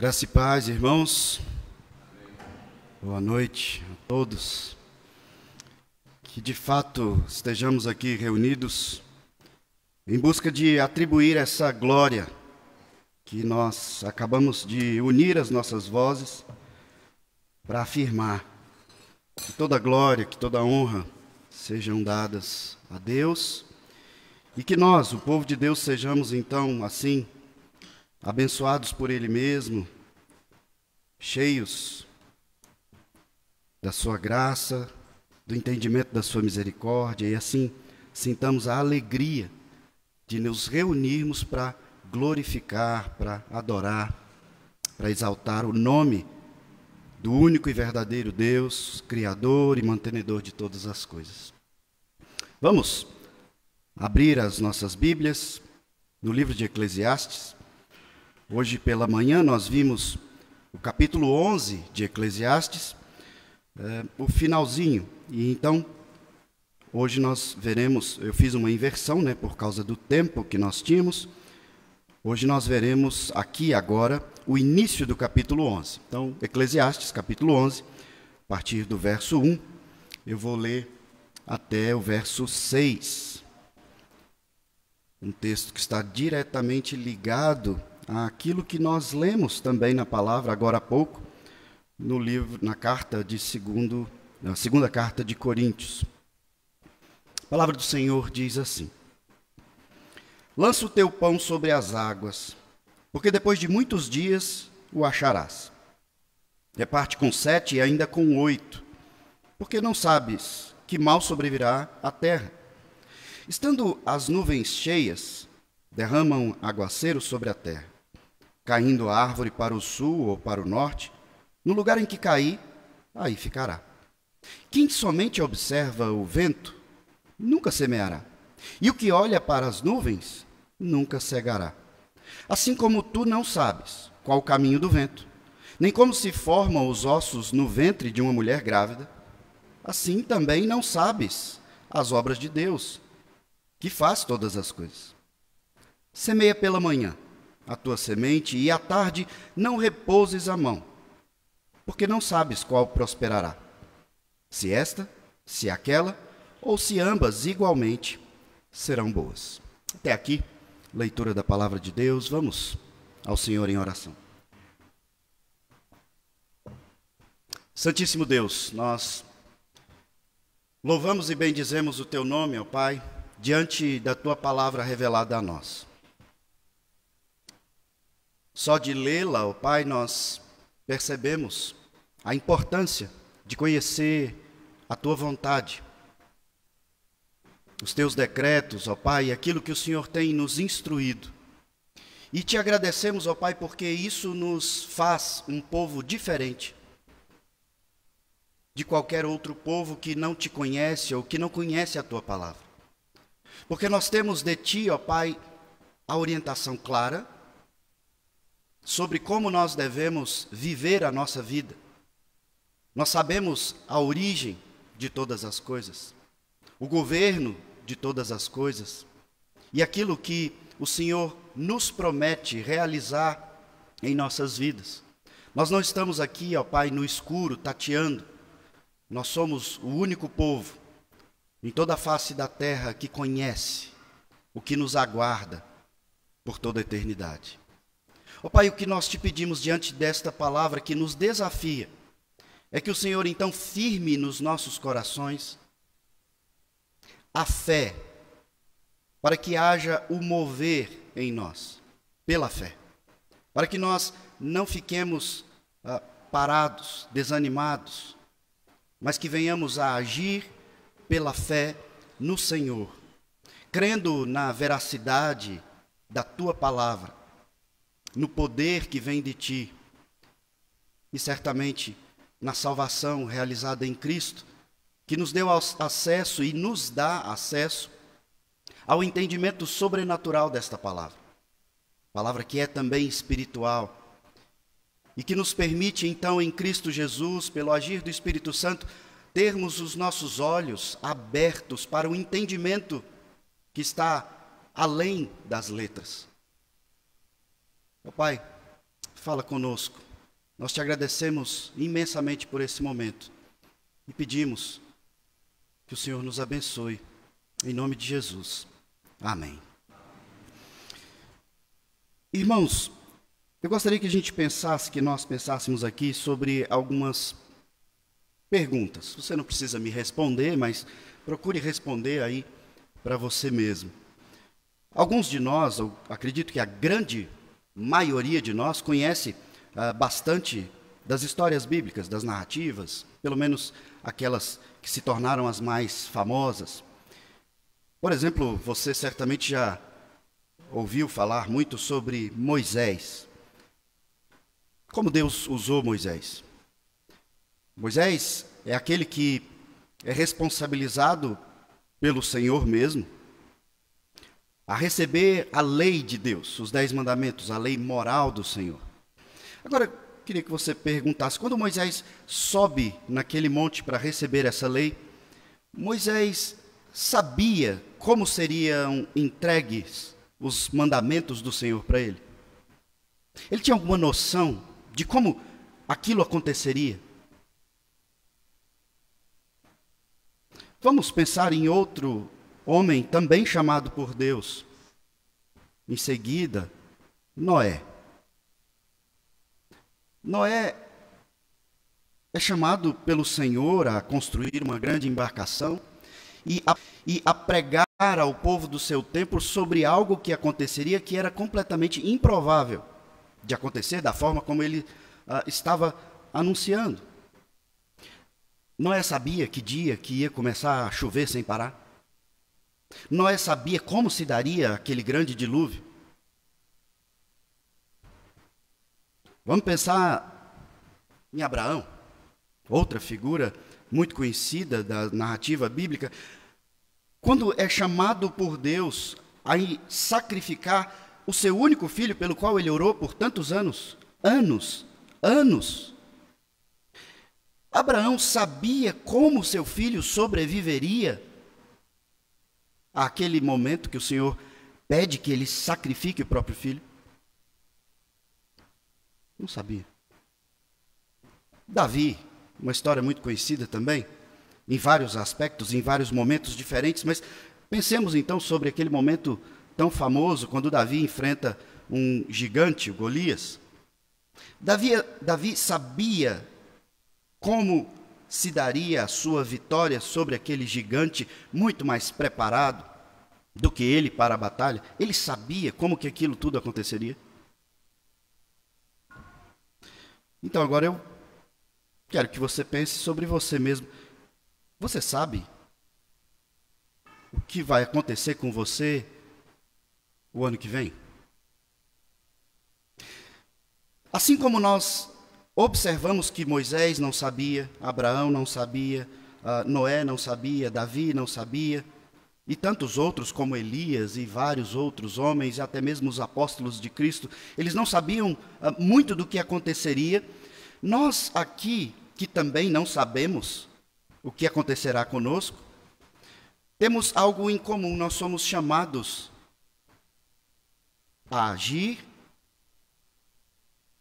Graça e paz, irmãos. Boa noite a todos. Que de fato estejamos aqui reunidos em busca de atribuir essa glória que nós acabamos de unir as nossas vozes para afirmar que toda glória, que toda honra sejam dadas a Deus e que nós, o povo de Deus, sejamos então assim abençoados por Ele mesmo, cheios da sua graça, do entendimento da sua misericórdia, e assim sintamos a alegria de nos reunirmos para glorificar, para adorar, para exaltar o nome do único e verdadeiro Deus, Criador e mantenedor de todas as coisas. Vamos abrir as nossas Bíblias no livro de Eclesiastes. Hoje pela manhã nós vimos o capítulo 11 de Eclesiastes, o finalzinho. E então, hoje nós veremos, eu fiz uma inversão, por causa do tempo que nós tínhamos. Hoje nós veremos aqui agora o início do capítulo 11. Então, Eclesiastes, capítulo 11, a partir do verso 1, eu vou ler até o verso 6. Um texto que está diretamente ligado àquilo que nós lemos também na palavra agora há pouco, no livro, na segunda carta de Coríntios. A palavra do Senhor diz assim: lança o teu pão sobre as águas, porque depois de muitos dias o acharás. Reparte com 7 e ainda com 8, porque não sabes que mal sobrevirá à terra. Estando as nuvens cheias, derramam aguaceiro sobre a terra, caindo a árvore para o sul ou para o norte, no lugar em que cair, aí ficará. Quem somente observa o vento, nunca semeará, e o que olha para as nuvens, nunca cegará. Assim como tu não sabes qual o caminho do vento, nem como se formam os ossos no ventre de uma mulher grávida, assim também não sabes as obras de Deus, que faz todas as coisas. Semeia pela manhã a tua semente, e à tarde não repouses a mão, porque não sabes qual prosperará, se esta, se aquela, ou se ambas igualmente serão boas. Até aqui, leitura da palavra de Deus. Vamos ao Senhor em oração. Santíssimo Deus, nós louvamos e bendizemos o teu nome, ó Pai, diante da tua palavra revelada a nós. Só de lê-la, ó Pai, nós percebemos a importância de conhecer a tua vontade, os teus decretos, ó Pai, aquilo que o Senhor tem nos instruído. E te agradecemos, ó Pai, porque isso nos faz um povo diferente de qualquer outro povo que não te conhece ou que não conhece a tua palavra. Porque nós temos de ti, ó Pai, a orientação clara sobre como nós devemos viver a nossa vida. Nós sabemos a origem de todas as coisas, o governo de todas as coisas e aquilo que o Senhor nos promete realizar em nossas vidas. Nós não estamos aqui, ó Pai, no escuro, tateando. Nós somos o único povo em toda a face da terra que conhece o que nos aguarda por toda a eternidade. Ó Pai, o que nós te pedimos diante desta palavra que nos desafia é que o Senhor então firme nos nossos corações a fé, para que haja o mover em nós, pela fé, para que nós não fiquemos parados, desanimados, mas que venhamos a agir pela fé no Senhor, crendo na veracidade da tua palavra, no poder que vem de ti e certamente na salvação realizada em Cristo, que nos deu acesso e nos dá acesso ao entendimento sobrenatural desta palavra. Palavra que é também espiritual e que nos permite então em Cristo Jesus, pelo agir do Espírito Santo, termos os nossos olhos abertos para o entendimento que está além das letras. Ó Pai, fala conosco. Nós te agradecemos imensamente por esse momento e pedimos que o Senhor nos abençoe, em nome de Jesus. Amém. Irmãos, eu gostaria que nós pensássemos aqui sobre algumas perguntas. Você não precisa me responder, mas procure responder aí para você mesmo. Alguns de nós, eu acredito que a grande maioria de nós, conhece bastante das histórias bíblicas, das narrativas, pelo menos aquelas que se tornaram as mais famosas. Por exemplo, você certamente já ouviu falar muito sobre Moisés. Como Deus usou Moisés? Moisés é aquele que é responsabilizado pelo Senhor mesmo a receber a lei de Deus, os 10 mandamentos, a lei moral do Senhor. Agora, eu queria que você perguntasse, quando Moisés sobe naquele monte para receber essa lei, Moisés sabia como seriam entregues os mandamentos do Senhor para ele? Ele tinha alguma noção de como aquilo aconteceria? Vamos pensar em outro homem também chamado por Deus. Em seguida, Noé. Noé é chamado pelo Senhor a construir uma grande embarcação e a pregar ao povo do seu tempo sobre algo que aconteceria que era completamente improvável de acontecer da forma como ele estava anunciando. Noé sabia que dia que ia começar a chover sem parar. Noé sabia como se daria aquele grande dilúvio. Vamos pensar em Abraão, outra figura muito conhecida da narrativa bíblica. Quando é chamado por Deus a sacrificar o seu único filho pelo qual ele orou por tantos anos, anos. Abraão sabia como seu filho sobreviveria àquele momento que o Senhor pede que ele sacrifique o próprio filho? Não sabia. Davi, uma história muito conhecida também, em vários aspectos, em vários momentos diferentes, mas pensemos então sobre aquele momento tão famoso, quando Davi enfrenta um gigante, o Golias. Davi sabia como se daria a sua vitória sobre aquele gigante, muito mais preparado do que ele para a batalha. Ele sabia como que aquilo tudo aconteceria. Então agora eu quero que você pense sobre você mesmo. Você sabe o que vai acontecer com você o ano que vem? Assim como nós observamos que Moisés não sabia, Abraão não sabia, Noé não sabia, Davi não sabia, e tantos outros como Elias e vários outros homens, e até mesmo os apóstolos de Cristo, eles não sabiam muito do que aconteceria. Nós aqui, que também não sabemos o que acontecerá conosco, temos algo em comum. Nós somos chamados a agir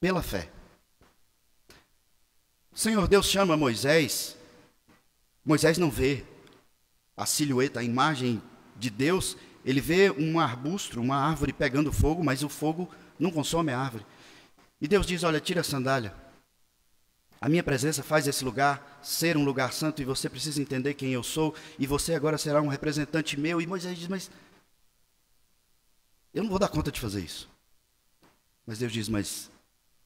pela fé. O Senhor Deus chama Moisés. Moisés não vê a silhueta, a imagem de Deus. Ele vê um arbusto, uma árvore pegando fogo, mas o fogo não consome a árvore. E Deus diz: olha, tira a sandália. A minha presença faz esse lugar ser um lugar santo e você precisa entender quem eu sou e você agora será um representante meu. E Moisés diz: mas eu não vou dar conta de fazer isso. Mas Deus diz: mas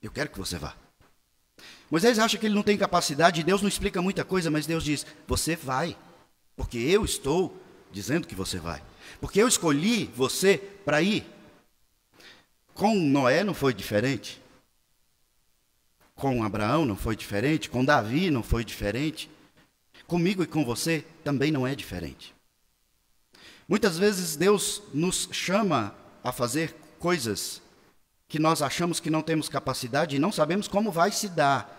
eu quero que você vá. Moisés acha que ele não tem capacidade e Deus não explica muita coisa, mas Deus diz: você vai, porque eu estou dizendo que você vai. Porque eu escolhi você para ir. Com Noé não foi diferente. Com Abraão não foi diferente, com Davi não foi diferente, comigo e com você também não é diferente. Muitas vezes Deus nos chama a fazer coisas que nós achamos que não temos capacidade e não sabemos como vai se dar,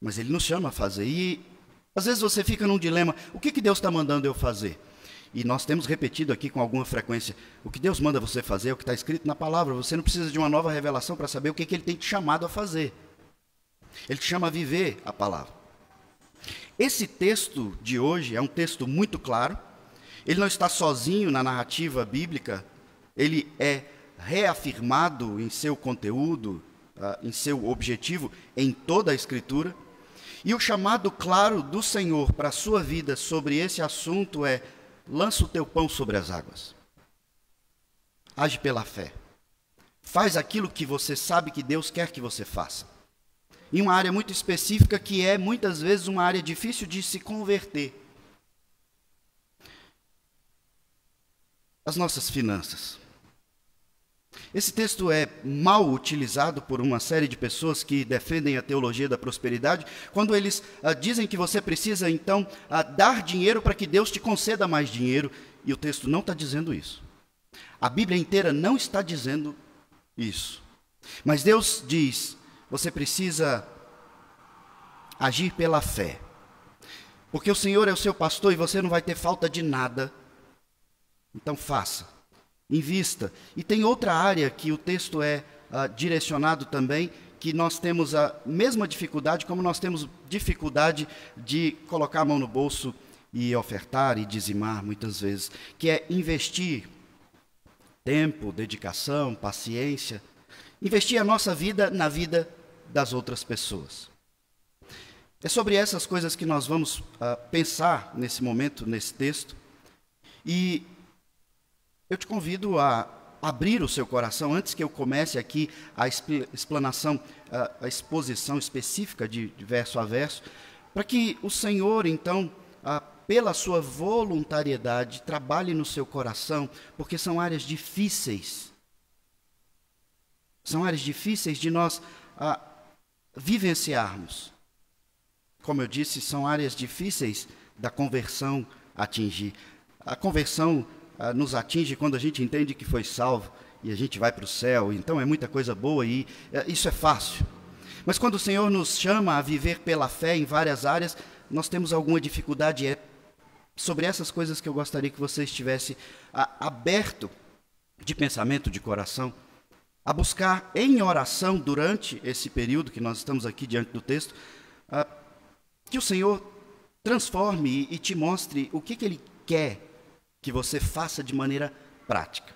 mas Ele nos chama a fazer. E às vezes você fica num dilema: o que Deus está mandando eu fazer? E nós temos repetido aqui com alguma frequência, o que Deus manda você fazer é o que está escrito na palavra. Você não precisa de uma nova revelação para saber o que Ele tem te chamado a fazer. Ele te chama a viver a palavra. Esse texto de hoje é um texto muito claro. Ele não está sozinho na narrativa bíblica. Ele é reafirmado em seu conteúdo, em seu objetivo, em toda a Escritura. E o chamado claro do Senhor para a sua vida sobre esse assunto é: lança o teu pão sobre as águas. Age pela fé. Faz aquilo que você sabe que Deus quer que você faça. Em uma área muito específica, que é muitas vezes uma área difícil de se converter. As nossas finanças. Esse texto é mal utilizado por uma série de pessoas que defendem a teologia da prosperidade, quando eles dizem que você precisa, então, dar dinheiro para que Deus te conceda mais dinheiro, e o texto não está dizendo isso. A Bíblia inteira não está dizendo isso. Mas Deus diz: você precisa agir pela fé, porque o Senhor é o seu pastor e você não vai ter falta de nada. Então faça, invista. E tem outra área que o texto é direcionado também, que nós temos a mesma dificuldade, como nós temos dificuldade de colocar a mão no bolso e ofertar e dizimar muitas vezes, que é investir tempo, dedicação, paciência, investir a nossa vida na vida das outras pessoas. É sobre essas coisas que nós vamos pensar nesse momento, nesse texto. E eu te convido a abrir o seu coração, antes que eu comece aqui a explanação, a exposição específica de verso a verso, para que o Senhor, então, pela sua voluntariedade, trabalhe no seu coração, porque são áreas difíceis. São áreas difíceis de nós vivenciarmos. Como eu disse, são áreas difíceis da conversão atingir. A conversão nos atinge quando a gente entende que foi salvo e a gente vai para o céu, então é muita coisa boa e isso é fácil. Mas quando o Senhor nos chama a viver pela fé em várias áreas, nós temos alguma dificuldade. É sobre essas coisas que eu gostaria que você estivesse aberto de pensamento, de coração, a buscar em oração durante esse período que nós estamos aqui diante do texto, que o Senhor transforme e te mostre o que Ele quer que você faça de maneira prática.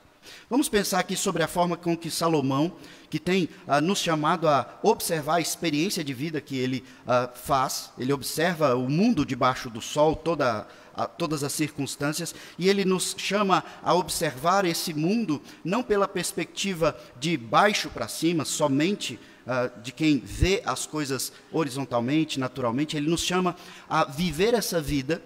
Vamos pensar aqui sobre a forma com que Salomão, que tem nos chamado a observar a experiência de vida que ele faz, ele observa o mundo debaixo do sol, todas as circunstâncias, e ele nos chama a observar esse mundo não pela perspectiva de baixo para cima, somente de quem vê as coisas horizontalmente, naturalmente. Ele nos chama a viver essa vida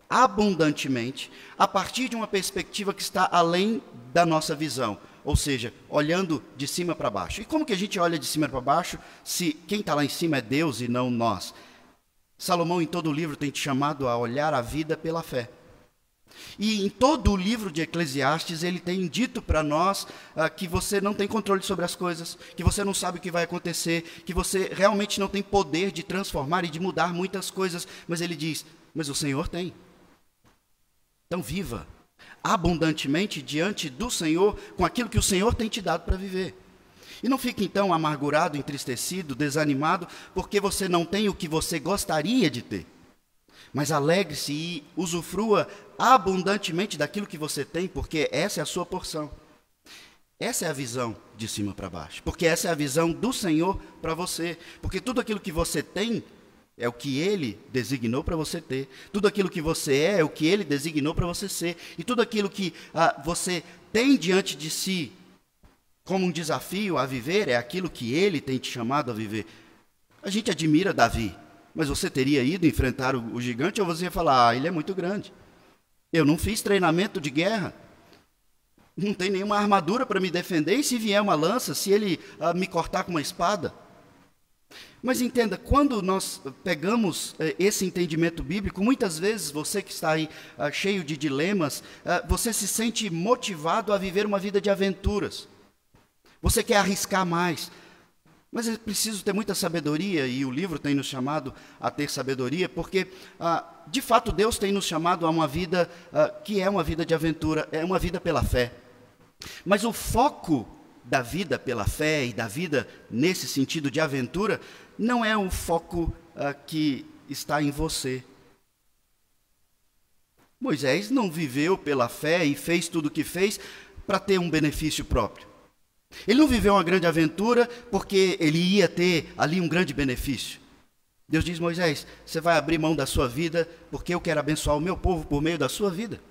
abundantemente, a partir de uma perspectiva que está além da nossa visão, ou seja, olhando de cima para baixo. E como que a gente olha de cima para baixo se quem está lá em cima é Deus e não nós? Salomão, em todo o livro, tem te chamado a olhar a vida pela fé. E em todo o livro de Eclesiastes, ele tem dito para nós que você não tem controle sobre as coisas, que você não sabe o que vai acontecer, que você realmente não tem poder de transformar e de mudar muitas coisas, mas ele diz: mas o Senhor tem. Então viva abundantemente diante do Senhor com aquilo que o Senhor tem te dado para viver. E não fique então amargurado, entristecido, desanimado, porque você não tem o que você gostaria de ter. Mas alegre-se e usufrua abundantemente daquilo que você tem, porque essa é a sua porção. Essa é a visão de cima para baixo, porque essa é a visão do Senhor para você. Porque tudo aquilo que você tem é o que Ele designou para você ter. Tudo aquilo que você é o que Ele designou para você ser. E tudo aquilo que você tem diante de si como um desafio a viver é aquilo que Ele tem te chamado a viver. A gente admira Davi, mas você teria ido enfrentar o gigante, ou você ia falar: ele é muito grande. Eu não fiz treinamento de guerra. Não tem nenhuma armadura para me defender. E se vier uma lança, se ele me cortar com uma espada? Mas entenda, quando nós pegamos esse entendimento bíblico, muitas vezes você que está aí cheio de dilemas, você se sente motivado a viver uma vida de aventuras. Você quer arriscar mais. Mas é preciso ter muita sabedoria, e o livro tem nos chamado a ter sabedoria, porque, de fato, Deus tem nos chamado a uma vida que é uma vida de aventura, é uma vida pela fé. Mas o foco da vida pela fé e da vida nesse sentido de aventura não é um foco que está em você. Moisés não viveu pela fé e fez tudo o que fez para ter um benefício próprio. Ele não viveu uma grande aventura porque ele ia ter ali um grande benefício. Deus diz: Moisés, você vai abrir mão da sua vida porque eu quero abençoar o meu povo por meio da sua vida.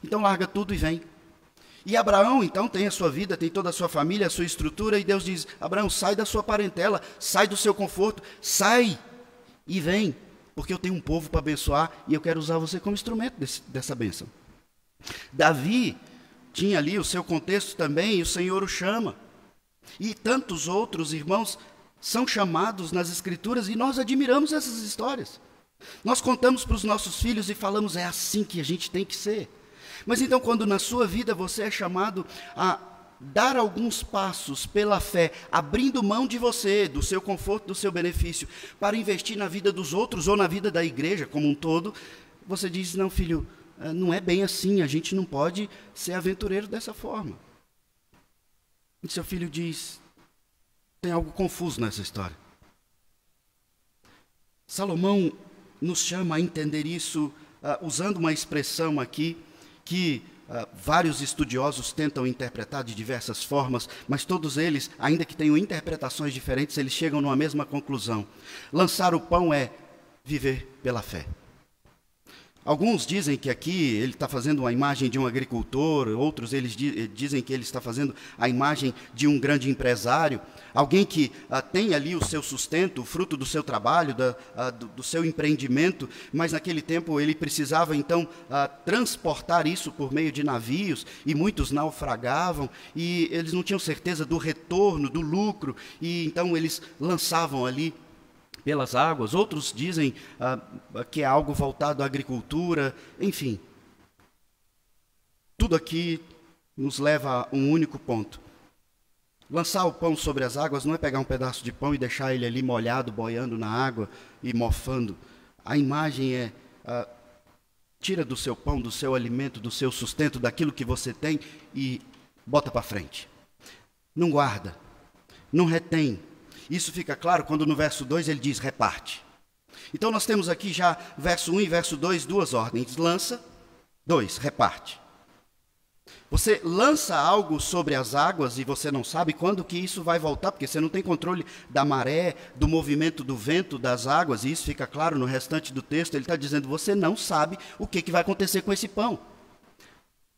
Então larga tudo e vem. E Abraão, então, tem a sua vida, tem toda a sua família, a sua estrutura, e Deus diz: Abraão, sai da sua parentela, sai do seu conforto, sai e vem, porque eu tenho um povo para abençoar e eu quero usar você como instrumento dessa bênção. Davi tinha ali o seu contexto também, e o Senhor o chama. E tantos outros irmãos são chamados nas Escrituras, e nós admiramos essas histórias. Nós contamos para os nossos filhos e falamos: é assim que a gente tem que ser. Mas então, quando na sua vida você é chamado a dar alguns passos pela fé, abrindo mão de você, do seu conforto, do seu benefício, para investir na vida dos outros ou na vida da igreja como um todo, você diz: não, filho, não é bem assim, a gente não pode ser aventureiro dessa forma. E seu filho diz: tem algo confuso nessa história. Salomão nos chama a entender isso usando uma expressão aqui que vários estudiosos tentam interpretar de diversas formas, mas todos eles, ainda que tenham interpretações diferentes, eles chegam numa mesma conclusão. Lançar o pão é viver pela fé. Alguns dizem que aqui ele está fazendo uma imagem de um agricultor, outros eles dizem que ele está fazendo a imagem de um grande empresário, alguém que tem ali o seu sustento, o fruto do seu trabalho, do seu empreendimento, mas naquele tempo ele precisava então transportar isso por meio de navios, e muitos naufragavam, e eles não tinham certeza do retorno, do lucro, e então eles lançavam ali pelas águas. Outros dizem que é algo voltado à agricultura, enfim. Tudo aqui nos leva a um único ponto. Lançar o pão sobre as águas não é pegar um pedaço de pão e deixar ele ali molhado, boiando na água e mofando. A imagem é, tira do seu pão, do seu alimento, do seu sustento, daquilo que você tem e bota para frente. Não guarda, não retém. Isso fica claro quando no verso 2 ele diz: reparte. Então nós temos aqui já verso 1 e verso 2, duas ordens: lança, 2, reparte. Você lança algo sobre as águas e você não sabe quando que isso vai voltar, porque você não tem controle da maré, do movimento do vento, das águas, e isso fica claro no restante do texto. Ele está dizendo: você não sabe o que vai acontecer com esse pão.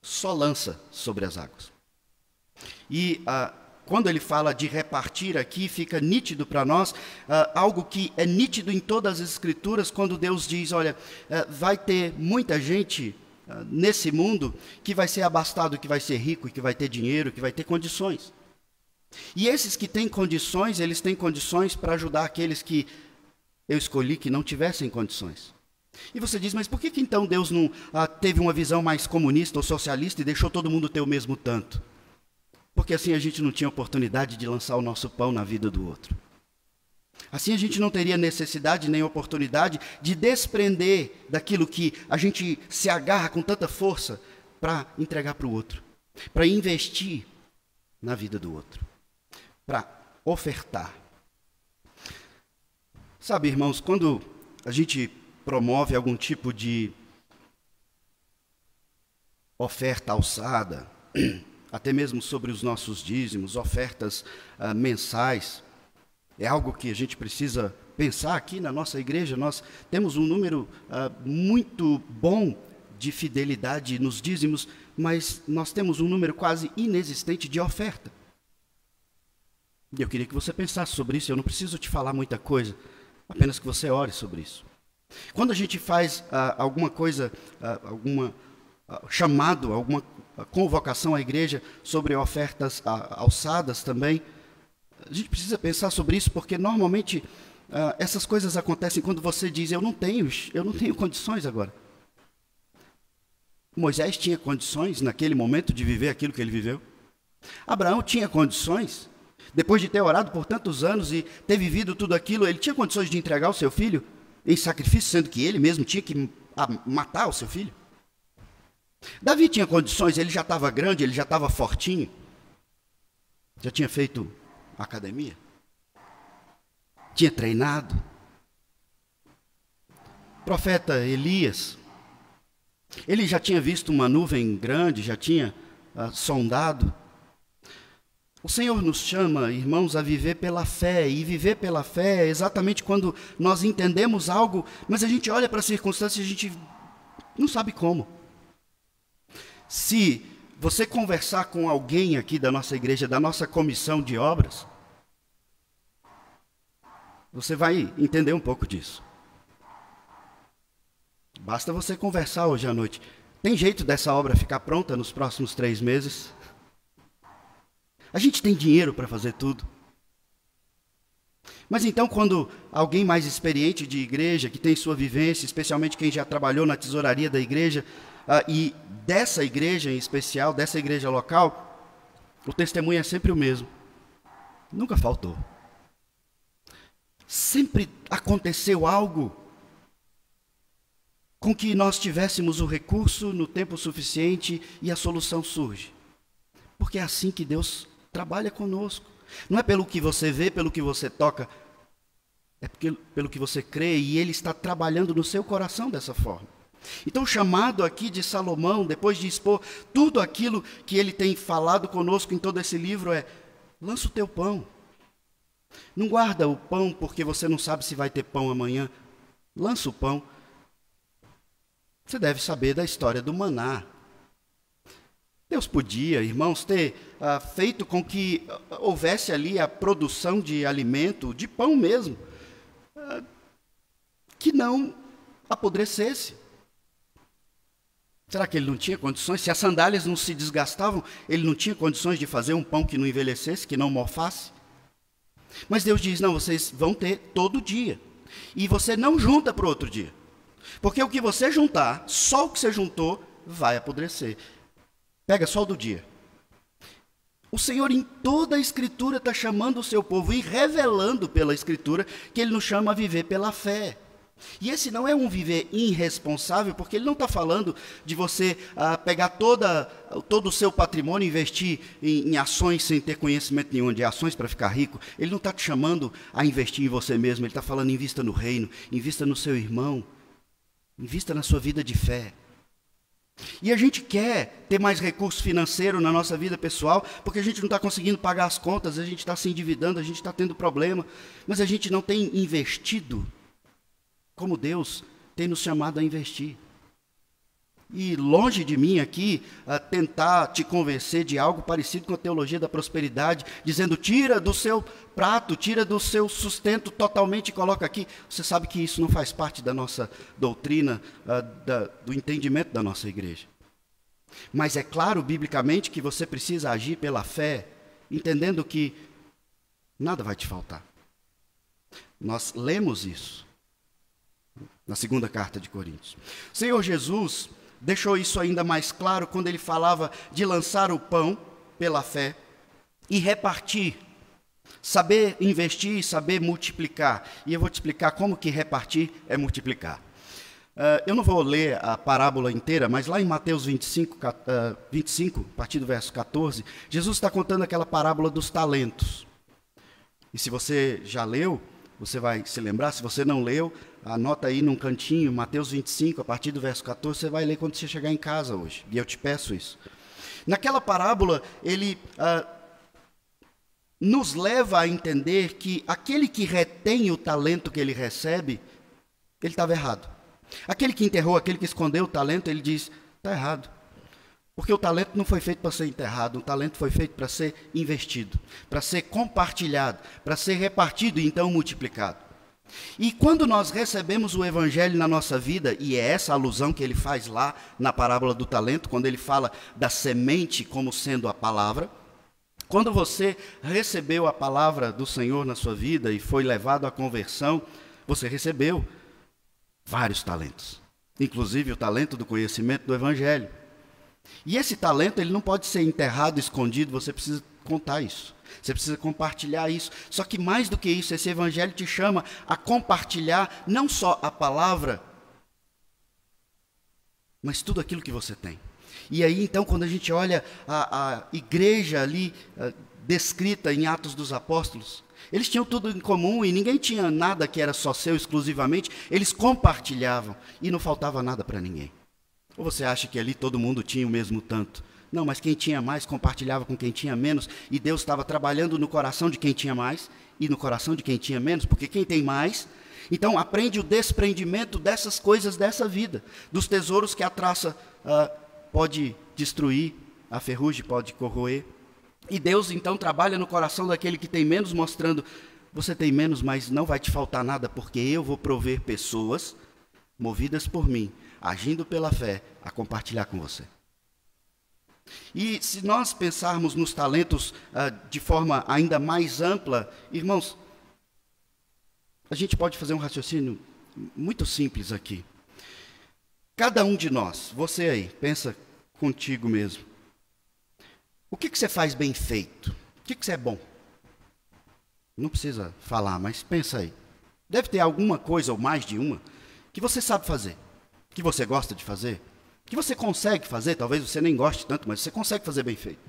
Só lança sobre as águas. E quando ele fala de repartir aqui, fica nítido para nós algo que é nítido em todas as Escrituras, quando Deus diz: olha, vai ter muita gente nesse mundo que vai ser abastado, que vai ser rico, que vai ter dinheiro, que vai ter condições. E esses que têm condições, eles têm condições para ajudar aqueles que eu escolhi que não tivessem condições. E você diz: mas por que então Deus não teve uma visão mais comunista ou socialista e deixou todo mundo ter o mesmo tanto? Porque assim a gente não tinha oportunidade de lançar o nosso pão na vida do outro. Assim a gente não teria necessidade nem oportunidade de desprender daquilo que a gente se agarra com tanta força para entregar para o outro, para investir na vida do outro, para ofertar. Sabe, irmãos, quando a gente promove algum tipo de oferta alçada, até mesmo sobre os nossos dízimos, ofertas mensais, é algo que a gente precisa pensar aqui na nossa igreja. Nós temos um número muito bom de fidelidade nos dízimos, mas nós temos um número quase inexistente de oferta. E eu queria que você pensasse sobre isso. Eu não preciso te falar muita coisa, apenas que você ore sobre isso. Quando a gente faz alguma coisa, chamado, alguma convocação à igreja sobre ofertas alçadas também, a gente precisa pensar sobre isso, porque normalmente essas coisas acontecem quando você diz: eu não tenho condições agora. Moisés tinha condições naquele momento de viver aquilo que ele viveu. Abraão tinha condições. Depois de ter orado por tantos anos e ter vivido tudo aquilo, ele tinha condições de entregar o seu filho em sacrifício, sendo que ele mesmo tinha que matar o seu filho? Davi tinha condições, ele já estava grande, ele já estava fortinho, já tinha feito academia, tinha treinado. O profeta Elias, ele já tinha visto uma nuvem grande, já tinha sondado. O Senhor nos chama, irmãos, a viver pela fé, e viver pela fé é exatamente quando nós entendemos algo, mas a gente olha para as circunstâncias e a gente não sabe como. Se você conversar com alguém aqui da nossa igreja, da nossa comissão de obras, você vai entender um pouco disso. Basta você conversar hoje à noite. Tem jeito dessa obra ficar pronta nos próximos 3 meses? A gente tem dinheiro para fazer tudo. Mas então, quando alguém mais experiente de igreja, que tem sua vivência, especialmente quem já trabalhou na tesouraria da igreja, e dessa igreja em especial, dessa igreja local, o testemunho é sempre o mesmo. Nunca faltou. Sempre aconteceu algo com que nós tivéssemos o recurso no tempo suficiente e a solução surge. Porque é assim que Deus trabalha conosco. Não é pelo que você vê, pelo que você toca, é pelo que você crê, e Ele está trabalhando no seu coração dessa forma. Então o chamado aqui de Salomão, depois de expor tudo aquilo que ele tem falado conosco em todo esse livro, é: lança o teu pão. Não guarda o pão porque você não sabe se vai ter pão amanhã. Lança o pão. Você deve saber da história do maná. Deus podia, irmãos, ter feito com que houvesse ali a produção de alimento, de pão mesmo, que não apodrecesse. Será que ele não tinha condições? Se as sandálias não se desgastavam, ele não tinha condições de fazer um pão que não envelhecesse, que não mofasse? Mas Deus diz: não, vocês vão ter todo dia. E você não junta para o outro dia. Porque o que você juntar, só o que você juntou, vai apodrecer. Pega só o do dia. O Senhor em toda a Escritura está chamando o seu povo e revelando pela Escritura que Ele nos chama a viver pela fé. E esse não é um viver irresponsável, porque Ele não está falando de você pegar todo o seu patrimônio e investir em ações sem ter conhecimento nenhum, de ações para ficar rico. Ele não está te chamando a investir em você mesmo, Ele está falando: invista no reino, invista no seu irmão, invista na sua vida de fé. E a gente quer ter mais recurso financeiro na nossa vida pessoal, porque a gente não está conseguindo pagar as contas, a gente está se endividando, a gente está tendo problema, mas a gente não tem investido como Deus tem nos chamado a investir. E longe de mim aqui tentar te convencer de algo parecido com a teologia da prosperidade, dizendo: tira do seu prato, tira do seu sustento totalmente e coloca aqui. Você sabe que isso não faz parte da nossa doutrina, do entendimento da nossa igreja. Mas é claro, biblicamente, que você precisa agir pela fé, entendendo que nada vai te faltar. Nós lemos isso na segunda carta de Coríntios. O Senhor Jesus deixou isso ainda mais claro quando ele falava de lançar o pão pela fé e repartir, saber investir e saber multiplicar. E eu vou te explicar como que repartir é multiplicar. Eu não vou ler a parábola inteira, mas lá em Mateus 25, a partir do verso 14, Jesus está contando aquela parábola dos talentos. E se você já leu, você vai se lembrar. Se você não leu, anota aí num cantinho, Mateus 25, a partir do verso 14, você vai ler quando você chegar em casa hoje. E eu te peço isso. Naquela parábola, ele nos leva a entender que aquele que retém o talento que ele recebe, ele estava errado. Aquele que enterrou, aquele que escondeu o talento, ele diz: está errado. Porque o talento não foi feito para ser enterrado, o talento foi feito para ser investido, para ser compartilhado, para ser repartido e então multiplicado. E quando nós recebemos o Evangelho na nossa vida, e é essa alusão que ele faz lá na parábola do talento, quando ele fala da semente como sendo a palavra, quando você recebeu a palavra do Senhor na sua vida e foi levado à conversão, você recebeu vários talentos, inclusive o talento do conhecimento do Evangelho. E esse talento, ele não pode ser enterrado, escondido, você precisa contar isso. Você precisa compartilhar isso. Só que mais do que isso, esse evangelho te chama a compartilhar não só a palavra, mas tudo aquilo que você tem. E aí, então, quando a gente olha a igreja ali descrita em Atos dos Apóstolos, eles tinham tudo em comum e ninguém tinha nada que era só seu exclusivamente, eles compartilhavam e não faltava nada para ninguém. Ou você acha que ali todo mundo tinha o mesmo tanto? Não, mas quem tinha mais compartilhava com quem tinha menos, e Deus estava trabalhando no coração de quem tinha mais e no coração de quem tinha menos, porque quem tem mais, então aprende o desprendimento dessas coisas dessa vida, dos tesouros que a traça pode destruir, a ferrugem pode corroer. E Deus então trabalha no coração daquele que tem menos, mostrando, você tem menos, mas não vai te faltar nada, porque eu vou prover pessoas movidas por mim, agindo pela fé, a compartilhar com você. E se nós pensarmos nos talentos de forma ainda mais ampla, irmãos, a gente pode fazer um raciocínio muito simples aqui. Cada um de nós, você aí, pensa contigo mesmo. O que você faz bem feito? O que você é bom? Não precisa falar, mas pensa aí. Deve ter alguma coisa, ou mais de uma, que você sabe fazer, que você gosta de fazer, que você consegue fazer, talvez você nem goste tanto, mas você consegue fazer bem feito.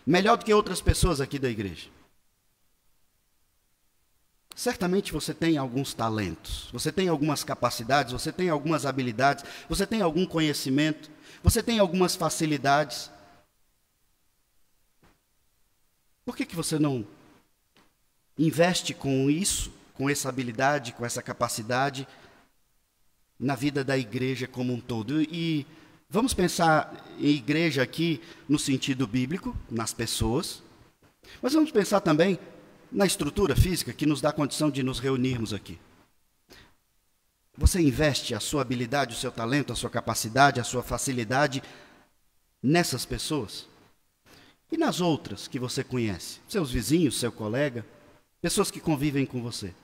Melhor do que outras pessoas aqui da igreja. Certamente você tem alguns talentos, você tem algumas capacidades, você tem algumas habilidades, você tem algum conhecimento, você tem algumas facilidades. Por que você não investe com isso, com essa habilidade, com essa capacidade, na vida da igreja como um todo? E vamos pensar em igreja aqui no sentido bíblico, nas pessoas, mas vamos pensar também na estrutura física que nos dá condição de nos reunirmos aqui. Você investe a sua habilidade, o seu talento, a sua capacidade, a sua facilidade nessas pessoas? E nas outras que você conhece? Seus vizinhos, seu colega, pessoas que convivem com você.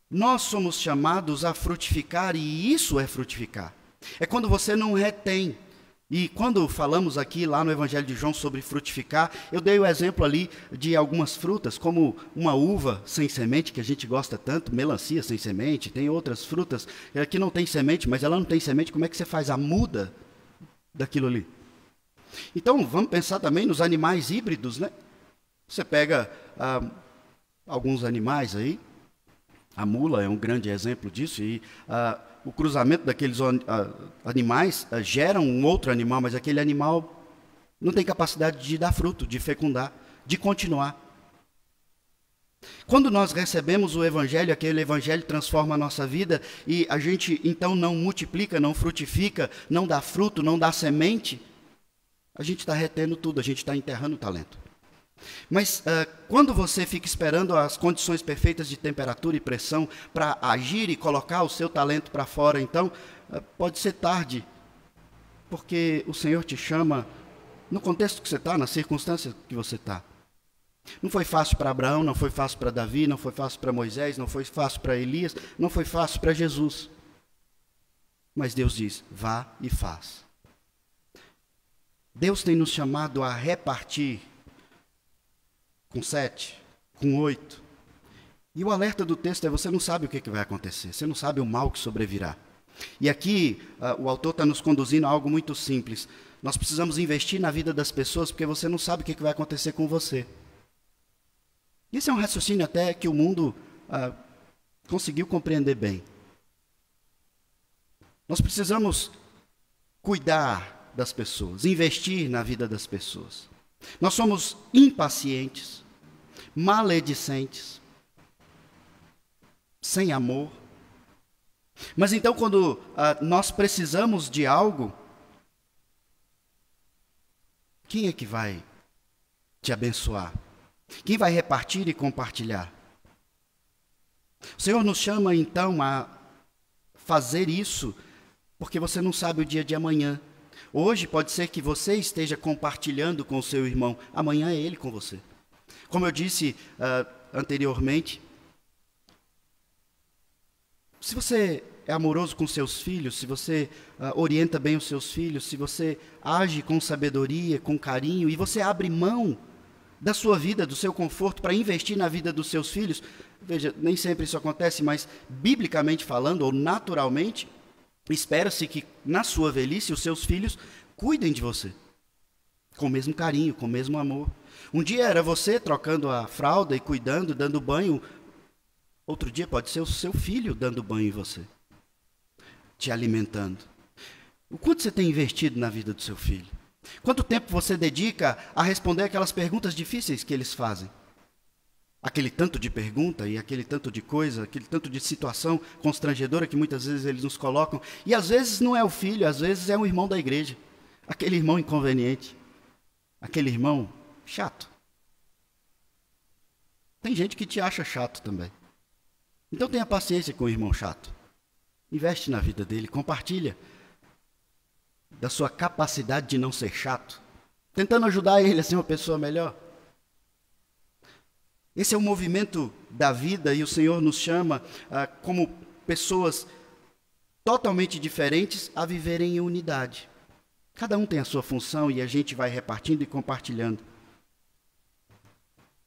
Nós somos chamados a frutificar, e isso é frutificar. É quando você não retém. E quando falamos aqui lá no Evangelho de João sobre frutificar, eu dei o exemplo ali de algumas frutas, como uma uva sem semente, que a gente gosta tanto, melancia sem semente, tem outras frutas que não tem semente, mas ela não tem semente, como é que você faz a muda daquilo ali? Então, vamos pensar também nos animais híbridos, né? Você pega alguns animais aí, a mula é um grande exemplo disso, e o cruzamento daqueles animais gera um outro animal, mas aquele animal não tem capacidade de dar fruto, de fecundar, de continuar. Quando nós recebemos o Evangelho, aquele Evangelho transforma a nossa vida e a gente então não multiplica, não frutifica, não dá fruto, não dá semente, a gente está retendo tudo, a gente está enterrando o talento. Mas quando você fica esperando as condições perfeitas de temperatura e pressão para agir e colocar o seu talento para fora, então pode ser tarde, porque o Senhor te chama no contexto que você está, na circunstância que você está. Não foi fácil para Abraão, não foi fácil para Davi, não foi fácil para Moisés, não foi fácil para Elias, não foi fácil para Jesus. Mas Deus diz, vá e faz. Deus tem nos chamado a repartir com 7, com 8. E o alerta do texto é, você não sabe o que vai acontecer, você não sabe o mal que sobrevirá. E aqui o autor está nos conduzindo a algo muito simples. Nós precisamos investir na vida das pessoas, porque você não sabe o que vai acontecer com você. Isso é um raciocínio até que o mundo conseguiu compreender bem. Nós precisamos cuidar das pessoas, investir na vida das pessoas. Nós somos impacientes, maledicentes, sem amor. Mas então, quando nós precisamos de algo, quem é que vai te abençoar? Quem vai repartir e compartilhar? O Senhor nos chama então a fazer isso, porque você não sabe o dia de amanhã. Hoje pode ser que você esteja compartilhando com o seu irmão, amanhã é ele com você. Como eu disse anteriormente, se você é amoroso com seus filhos, se você orienta bem os seus filhos, se você age com sabedoria, com carinho, e você abre mão da sua vida, do seu conforto, para investir na vida dos seus filhos, veja, nem sempre isso acontece, mas biblicamente falando, ou naturalmente, espera-se que na sua velhice os seus filhos cuidem de você, com o mesmo carinho, com o mesmo amor. Um dia era você trocando a fralda e cuidando, dando banho. Outro dia pode ser o seu filho dando banho em você, te alimentando. O quanto você tem investido na vida do seu filho? Quanto tempo você dedica a responder aquelas perguntas difíceis que eles fazem? Aquele tanto de pergunta e aquele tanto de coisa, aquele tanto de situação constrangedora que muitas vezes eles nos colocam. E às vezes não é o filho, às vezes é um irmão da igreja. Aquele irmão inconveniente. Aquele irmão chato. Tem gente que te acha chato também. Então tenha paciência com o irmão chato. Investe na vida dele, compartilha da sua capacidade de não ser chato, tentando ajudar ele a ser uma pessoa melhor. Esse é o movimento da vida e o Senhor nos chama como pessoas totalmente diferentes a viverem em unidade. Cada um tem a sua função e a gente vai repartindo e compartilhando.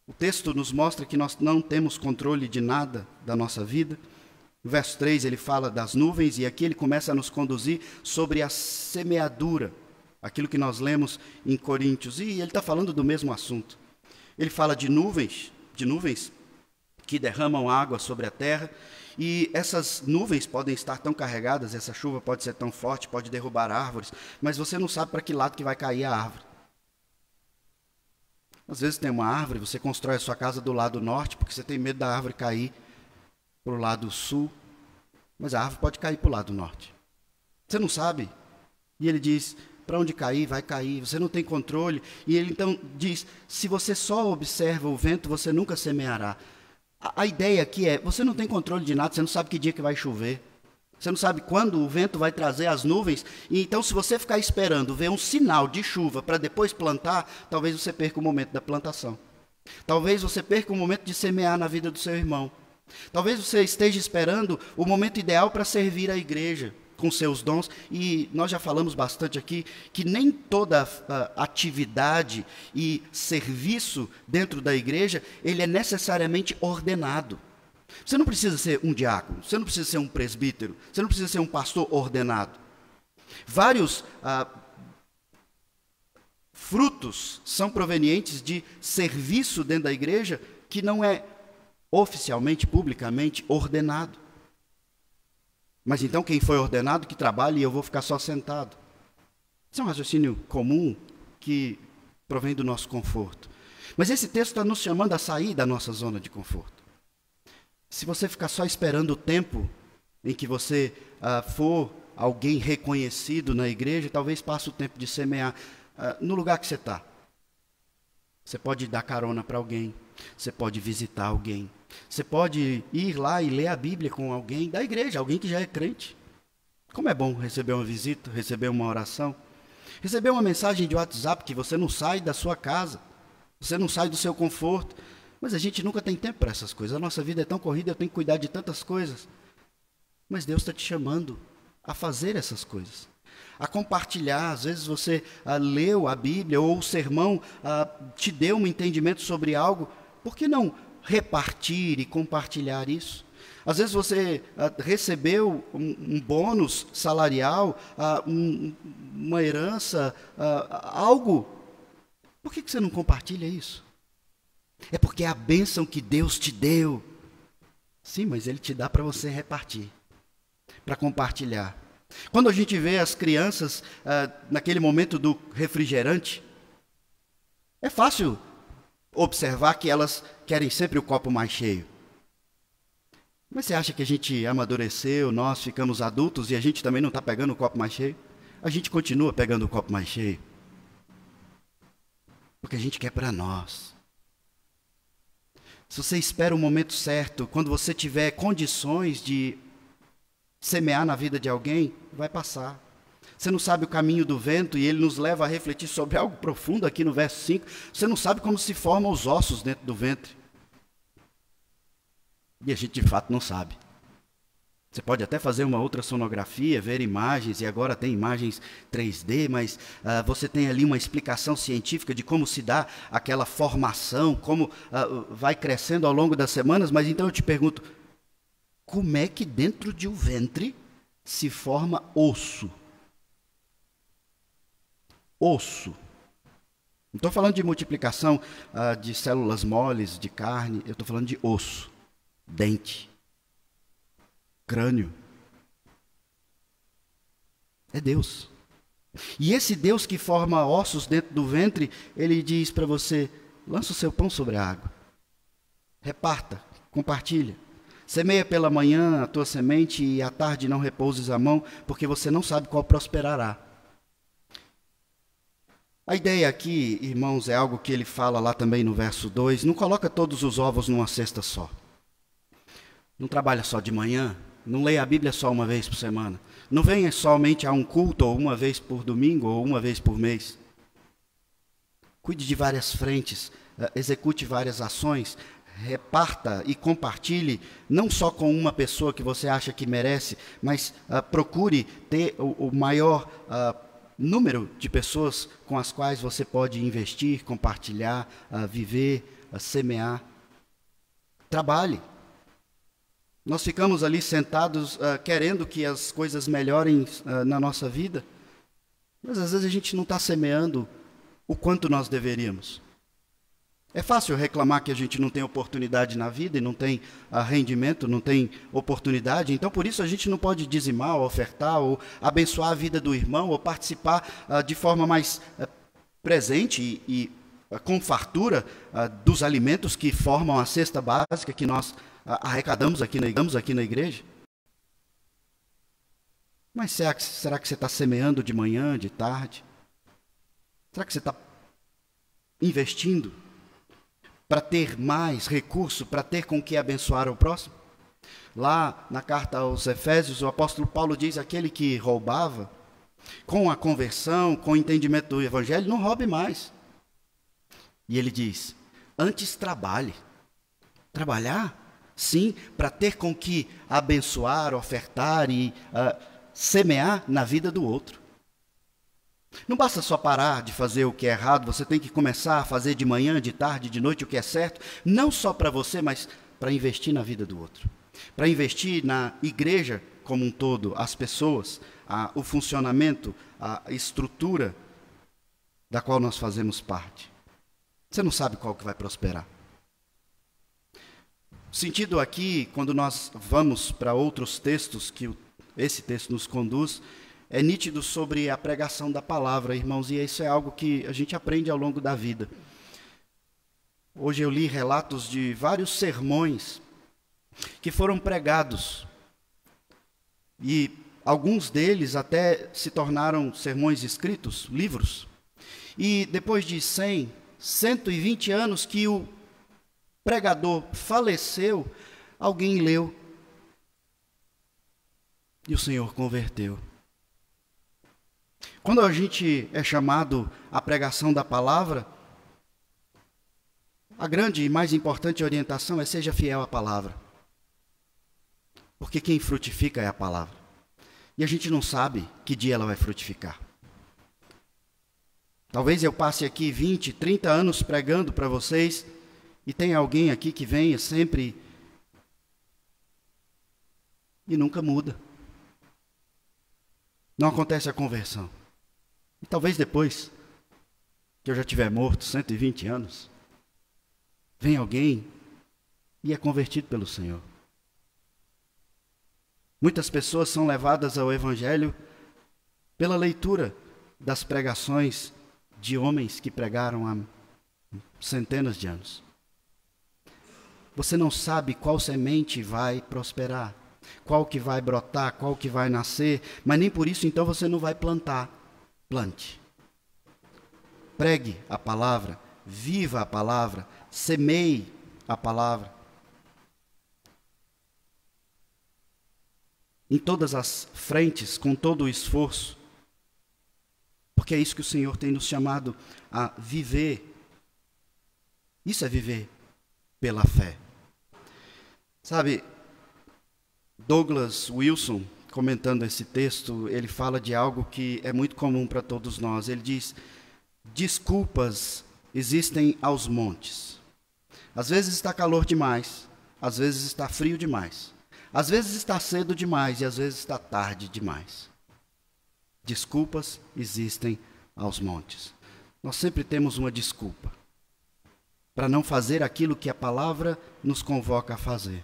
O texto nos mostra que nós não temos controle de nada da nossa vida. No verso 3 ele fala das nuvens e aqui ele começa a nos conduzir sobre a semeadura, aquilo que nós lemos em Coríntios. E ele está falando do mesmo assunto. Ele fala de nuvens que derramam água sobre a terra, e essas nuvens podem estar tão carregadas, essa chuva pode ser tão forte, pode derrubar árvores, mas você não sabe para que lado que vai cair a árvore. Às vezes tem uma árvore, você constrói a sua casa do lado norte, porque você tem medo da árvore cair para o lado sul, mas a árvore pode cair para o lado norte. Você não sabe. E ele diz, para onde cair, vai cair, você não tem controle. E ele então diz, se você só observa o vento, você nunca semeará. A ideia aqui é, você não tem controle de nada, você não sabe que dia que vai chover. Você não sabe quando o vento vai trazer as nuvens. E então, se você ficar esperando ver um sinal de chuva para depois plantar, talvez você perca o momento da plantação. Talvez você perca o momento de semear na vida do seu irmão. Talvez você esteja esperando o momento ideal para servir a igreja com seus dons. E nós já falamos bastante aqui que nem toda atividade e serviço dentro da igreja, ele é necessariamente ordenado. Você não precisa ser um diácono, você não precisa ser um presbítero, você não precisa ser um pastor ordenado. Vários frutos são provenientes de serviço dentro da igreja que não é oficialmente, publicamente ordenado. Mas então quem foi ordenado que trabalhe e eu vou ficar só sentado. Isso é um raciocínio comum que provém do nosso conforto. Mas esse texto está nos chamando a sair da nossa zona de conforto. Se você ficar só esperando o tempo em que você for alguém reconhecido na igreja, talvez passe o tempo de semear no lugar que você está. Você pode dar carona para alguém, você pode visitar alguém, você pode ir lá e ler a Bíblia com alguém da igreja, alguém que já é crente. Como é bom receber uma visita, receber uma oração, receber uma mensagem de WhatsApp que você não sai da sua casa, você não sai do seu conforto. Mas a gente nunca tem tempo para essas coisas. A nossa vida é tão corrida, eu tenho que cuidar de tantas coisas. Mas Deus está te chamando a fazer essas coisas, a compartilhar. Às vezes você leu a Bíblia ou o sermão te deu um entendimento sobre algo. Por que não repartir e compartilhar isso? Às vezes você recebeu um bônus salarial, uma herança, algo. Por que você não compartilha isso? É porque é a bênção que Deus te deu. Sim, mas Ele te dá para você repartir, para compartilhar. Quando a gente vê as crianças naquele momento do refrigerante, é fácil observar que elas querem sempre o copo mais cheio. Mas você acha que a gente amadureceu, nós ficamos adultos e a gente também não está pegando o copo mais cheio? A gente continua pegando o copo mais cheio. Porque a gente quer para nós. Se você espera o momento certo, quando você tiver condições de semear na vida de alguém, vai passar. Você não sabe o caminho do vento e ele nos leva a refletir sobre algo profundo aqui no verso 5. Você não sabe como se formam os ossos dentro do ventre. E a gente de fato não sabe. Você pode até fazer uma ultrassonografia, ver imagens, e agora tem imagens 3D, mas você tem ali uma explicação científica de como se dá aquela formação, como vai crescendo ao longo das semanas. Mas então eu te pergunto, como é que dentro de um ventre se forma osso? Osso. Não estou falando de multiplicação de células moles, de carne, eu estou falando de osso, dente, crânio. É Deus. E esse Deus que forma ossos dentro do ventre, ele diz para você: lança o seu pão sobre a água, reparta, compartilha. Semeia pela manhã a tua semente e à tarde não repouses a mão, porque você não sabe qual prosperará. A ideia aqui, irmãos, é algo que ele fala lá também no verso 2. Não coloca todos os ovos numa cesta só. Não trabalha só de manhã. Não leia a Bíblia só uma vez por semana. Não venha somente a um culto, ou uma vez por domingo, ou uma vez por mês. Cuide de várias frentes, execute várias ações, reparta e compartilhe, não só com uma pessoa que você acha que merece, mas procure ter o maior número de pessoas com as quais você pode investir, compartilhar, viver, semear. Trabalhe. Nós ficamos ali sentados querendo que as coisas melhorem na nossa vida, mas às vezes a gente não está semeando o quanto nós deveríamos. É fácil reclamar que a gente não tem oportunidade na vida e não tem rendimento, não tem oportunidade. Então, por isso, a gente não pode dizimar, ou ofertar, ou abençoar a vida do irmão, ou participar de forma mais presente e com fartura dos alimentos que formam a cesta básica que nós arrecadamos aqui na igreja. Mas será que você está semeando de manhã, de tarde? Será que você está investindo para ter mais recurso, para ter com que abençoar o próximo? Lá na carta aos Efésios, o apóstolo Paulo diz: aquele que roubava, com a conversão, com o entendimento do evangelho, não roube mais. E ele diz: antes trabalhe. Trabalhar? Sim, para ter com que abençoar, ofertar e semear na vida do outro. Não basta só parar de fazer o que é errado, você tem que começar a fazer de manhã, de tarde, de noite o que é certo, não só para você, mas para investir na vida do outro. Para investir na igreja como um todo, as pessoas, o funcionamento, a estrutura da qual nós fazemos parte. Você não sabe qual que vai prosperar. O sentido aqui, quando nós vamos para outros textos que esse texto nos conduz, é nítido sobre a pregação da palavra, irmãos, e isso é algo que a gente aprende ao longo da vida. Hoje eu li relatos de vários sermões que foram pregados, e alguns deles até se tornaram sermões escritos, livros. E depois de 100, 120 anos que o pregador faleceu, alguém leu, e o Senhor converteu. Quando a gente é chamado à pregação da palavra, a grande e mais importante orientação é: seja fiel à palavra. Porque quem frutifica é a palavra. E a gente não sabe que dia ela vai frutificar. Talvez eu passe aqui 20, 30 anos pregando para vocês e tenha alguém aqui que venha sempre e nunca muda. Não acontece a conversão. E talvez depois que eu já tiver morto, 120 anos, vem alguém e é convertido pelo Senhor. Muitas pessoas são levadas ao Evangelho pela leitura das pregações de homens que pregaram há centenas de anos. Você não sabe qual semente vai prosperar, qual que vai brotar, qual que vai nascer, mas nem por isso então você não vai plantar. Plante. Pregue a palavra, viva a palavra, semeie a palavra. Em todas as frentes, com todo o esforço, porque é isso que o Senhor tem nos chamado a viver. Isso é viver pela fé. Sabe, Douglas Wilson, comentando esse texto, ele fala de algo que é muito comum para todos nós. Ele diz: desculpas existem aos montes. Às vezes está calor demais, às vezes está frio demais, às vezes está cedo demais e às vezes está tarde demais. Desculpas existem aos montes. Nós sempre temos uma desculpa para não fazer aquilo que a palavra nos convoca a fazer.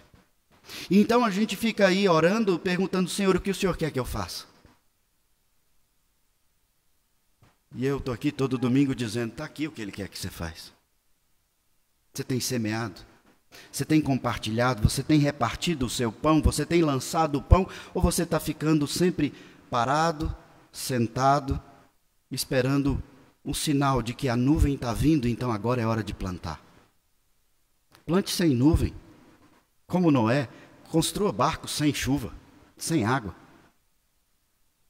E então a gente fica aí orando, perguntando: Senhor, o que o Senhor quer que eu faça? E eu estou aqui todo domingo dizendo: está aqui o que Ele quer que você faça. Você tem semeado, você tem compartilhado, você tem repartido o seu pão, você tem lançado o pão, ou você está ficando sempre parado, sentado, esperando um sinal de que a nuvem está vindo, então agora é hora de plantar? Plante sem nuvem. Como Noé, construa barcos sem chuva, sem água.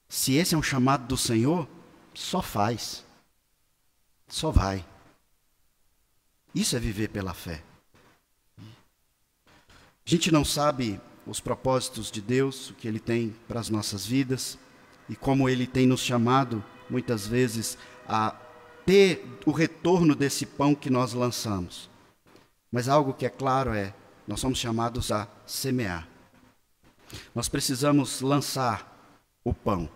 Se esse é um chamado do Senhor, só faz. Só vai. Isso é viver pela fé. A gente não sabe os propósitos de Deus, o que Ele tem para as nossas vidas e como Ele tem nos chamado, muitas vezes, a ter o retorno desse pão que nós lançamos. Mas algo que é claro é: nós somos chamados a semear. Nós precisamos lançar o pão.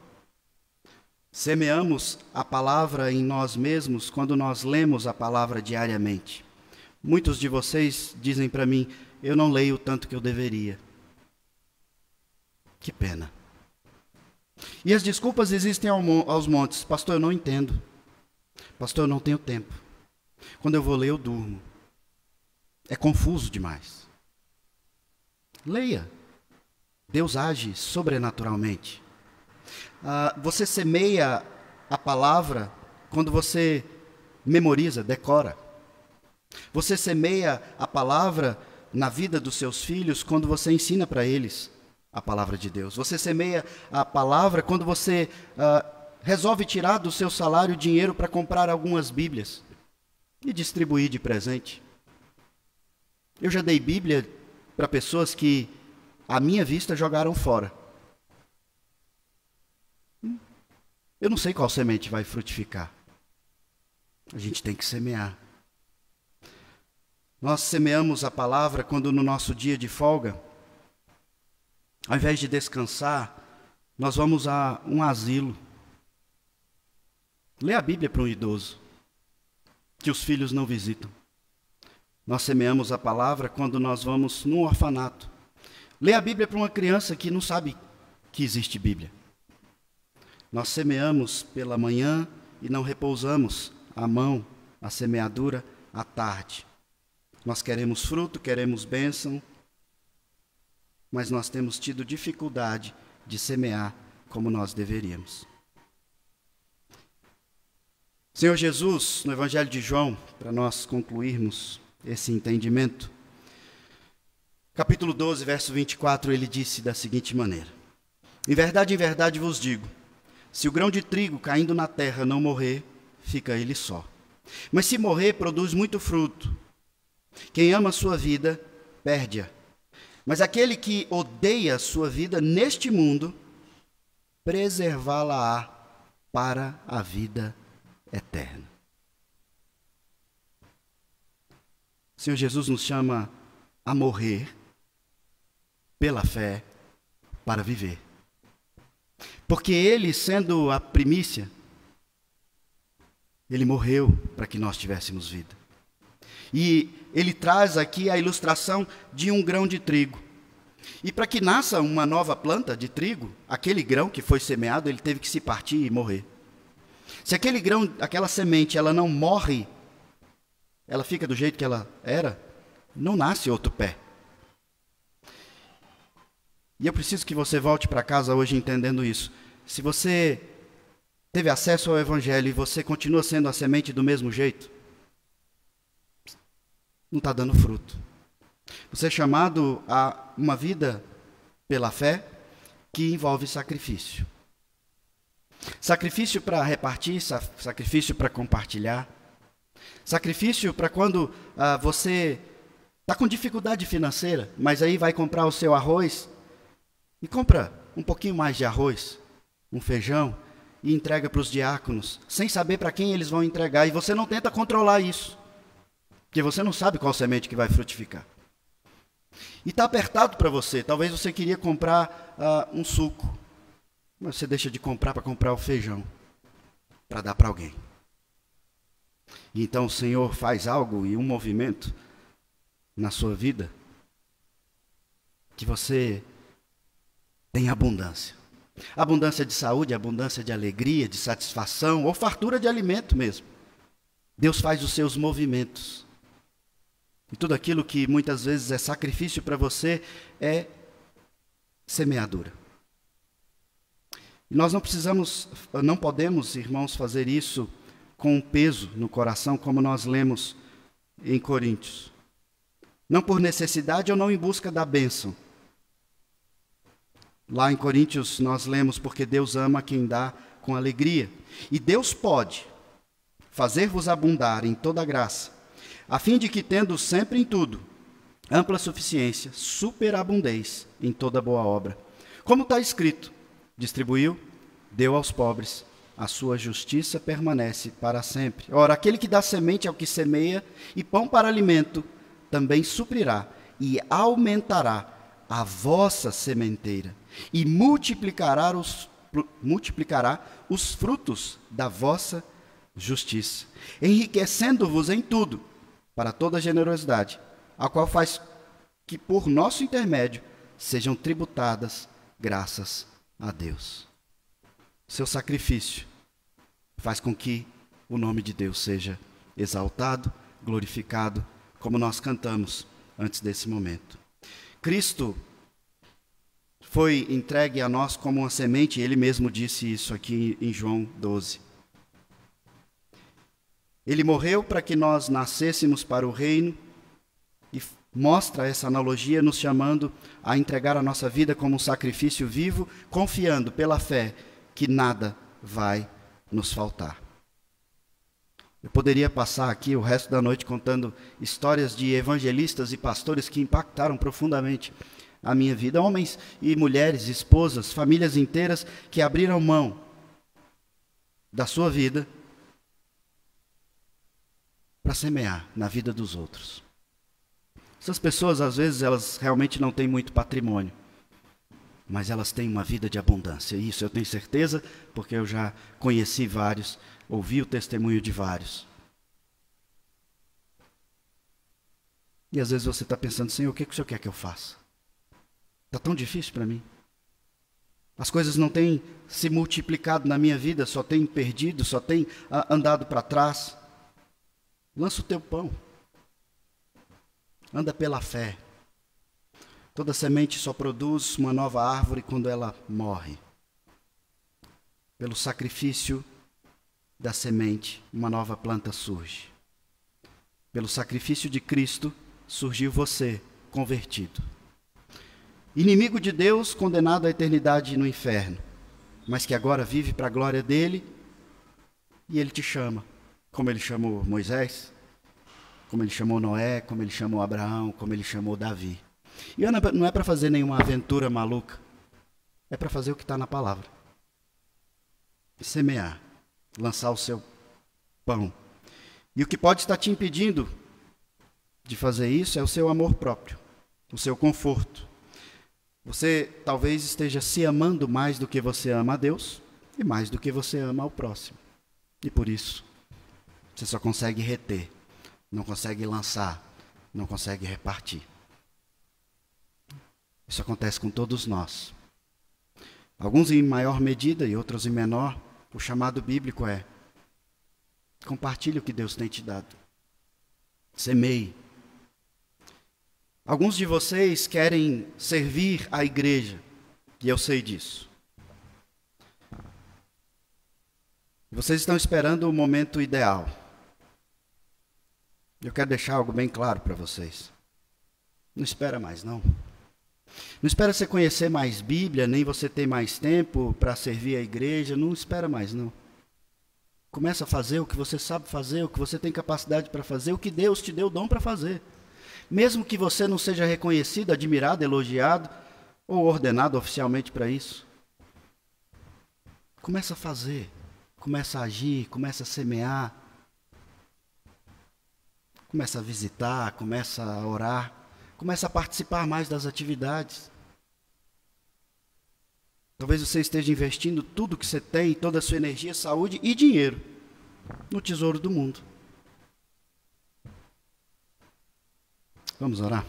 Semeamos a palavra em nós mesmos quando nós lemos a palavra diariamente. Muitos de vocês dizem para mim: eu não leio o tanto que eu deveria. Que pena. E as desculpas existem aos montes. Pastor, eu não entendo. Pastor, eu não tenho tempo. Quando eu vou ler, eu durmo. É confuso demais. Leia. Deus age sobrenaturalmente. Você semeia a palavra quando você memoriza, decora. Você semeia a palavra na vida dos seus filhos quando você ensina para eles a palavra de Deus. Você semeia a palavra quando você resolve tirar do seu salário dinheiro para comprar algumas Bíblias e distribuir de presente. Eu já dei Bíblia para pessoas que, à minha vista, jogaram fora. Eu não sei qual semente vai frutificar. A gente tem que semear. Nós semeamos a palavra quando no nosso dia de folga, ao invés de descansar, nós vamos a um asilo. Lê a Bíblia para um idoso que os filhos não visitam. Nós semeamos a palavra quando nós vamos num orfanato. Lê a Bíblia para uma criança que não sabe que existe Bíblia. Nós semeamos pela manhã e não repousamos a mão, a semeadura, à tarde. Nós queremos fruto, queremos bênção, mas nós temos tido dificuldade de semear como nós deveríamos. Senhor Jesus, no Evangelho de João, para nós concluirmos esse entendimento, capítulo 12, verso 24, ele disse da seguinte maneira: em verdade vos digo, se o grão de trigo caindo na terra não morrer, fica ele só. Mas se morrer, produz muito fruto. Quem ama a sua vida, perde-a. Mas aquele que odeia a sua vida neste mundo, preservá-la-á para a vida eterna. O Senhor Jesus nos chama a morrer pela fé para viver. Porque Ele, sendo a primícia, Ele morreu para que nós tivéssemos vida. E Ele traz aqui a ilustração de um grão de trigo. E para que nasça uma nova planta de trigo, aquele grão que foi semeado, ele teve que se partir e morrer. Se aquele grão, aquela semente, ela não morre, ela fica do jeito que ela era, não nasce outro pé. E eu preciso que você volte para casa hoje entendendo isso. Se você teve acesso ao Evangelho e você continua sendo a semente do mesmo jeito, não está dando fruto. Você é chamado a uma vida pela fé que envolve sacrifício. Sacrifício para repartir, sacrifício para compartilhar. Sacrifício para quando você está com dificuldade financeira, mas aí vai comprar o seu arroz e compra um pouquinho mais de arroz, um feijão, e entrega para os diáconos, sem saber para quem eles vão entregar. E você não tenta controlar isso, porque você não sabe qual semente que vai frutificar. E está apertado para você. Talvez você queria comprar um suco, mas você deixa de comprar para comprar o feijão, para dar para alguém. E então o Senhor faz algo e um movimento na sua vida que você tem abundância. Abundância de saúde, abundância de alegria, de satisfação, ou fartura de alimento mesmo. Deus faz os seus movimentos. E tudo aquilo que muitas vezes é sacrifício para você é semeadura. E nós não podemos, irmãos, fazer isso com um peso no coração, como nós lemos em Coríntios. Não por necessidade ou não em busca da bênção. Lá em Coríntios nós lemos, porque Deus ama quem dá com alegria. E Deus pode fazer-vos abundar em toda graça, a fim de que, tendo sempre em tudo ampla suficiência, superabundeis em toda boa obra. Como está escrito, distribuiu, deu aos pobres, a sua justiça permanece para sempre. Ora, aquele que dá semente ao que semeia e pão para alimento, também suprirá e aumentará a vossa sementeira, e multiplicará os frutos da vossa justiça, enriquecendo-vos em tudo, para toda generosidade, a qual faz que por nosso intermédio sejam tributadas graças a Deus. Seu sacrifício faz com que o nome de Deus seja exaltado, glorificado, como nós cantamos antes desse momento. Cristo foi entregue a nós como uma semente, ele mesmo disse isso aqui em João 12. Ele morreu para que nós nascêssemos para o reino e mostra essa analogia nos chamando a entregar a nossa vida como um sacrifício vivo, confiando pela fé que nada vai nos faltar. Eu poderia passar aqui o resto da noite contando histórias de evangelistas e pastores que impactaram profundamente a minha vida. Homens e mulheres, esposas, famílias inteiras que abriram mão da sua vida para semear na vida dos outros. Essas pessoas, às vezes, elas realmente não têm muito patrimônio, mas elas têm uma vida de abundância. Isso eu tenho certeza, porque eu já conheci vários, ouvi o testemunho de vários. E às vezes você está pensando, Senhor, o que o Senhor quer que eu faça? Está tão difícil para mim. As coisas não têm se multiplicado na minha vida, só têm perdido, só têm andado para trás. Lança o teu pão. Anda pela fé. Toda semente só produz uma nova árvore quando ela morre. Pelo sacrifício da semente, uma nova planta surge. Pelo sacrifício de Cristo, surgiu você, convertido. Inimigo de Deus, condenado à eternidade no inferno, mas que agora vive para a glória dele, e ele te chama, como ele chamou Moisés, como ele chamou Noé, como ele chamou Abraão, como ele chamou Davi. E não é para fazer nenhuma aventura maluca, é para fazer o que está na palavra. Semear, lançar o seu pão. E o que pode estar te impedindo de fazer isso é o seu amor próprio, o seu conforto. Você talvez esteja se amando mais do que você ama a Deus e mais do que você ama ao próximo. E por isso, você só consegue reter, não consegue lançar, não consegue repartir. Isso acontece com todos nós. Alguns em maior medida e outros em menor. O chamado bíblico é: compartilhe o que Deus tem te dado. Semeie. Alguns de vocês querem servir a igreja, e eu sei disso. Vocês estão esperando o momento ideal. Eu quero deixar algo bem claro para vocês. Não espera mais, não. Não espera você conhecer mais Bíblia, nem você ter mais tempo para servir a igreja. Não espera mais, não. Começa a fazer o que você sabe fazer, o que você tem capacidade para fazer, o que Deus te deu dom para fazer. Mesmo que você não seja reconhecido, admirado, elogiado, ou ordenado oficialmente para isso. Começa a fazer, começa a agir, começa a semear, começa a visitar, começa a orar, começa a participar mais das atividades. Talvez você esteja investindo tudo que você tem, toda a sua energia, saúde e dinheiro no tesouro do mundo. Vamos orar?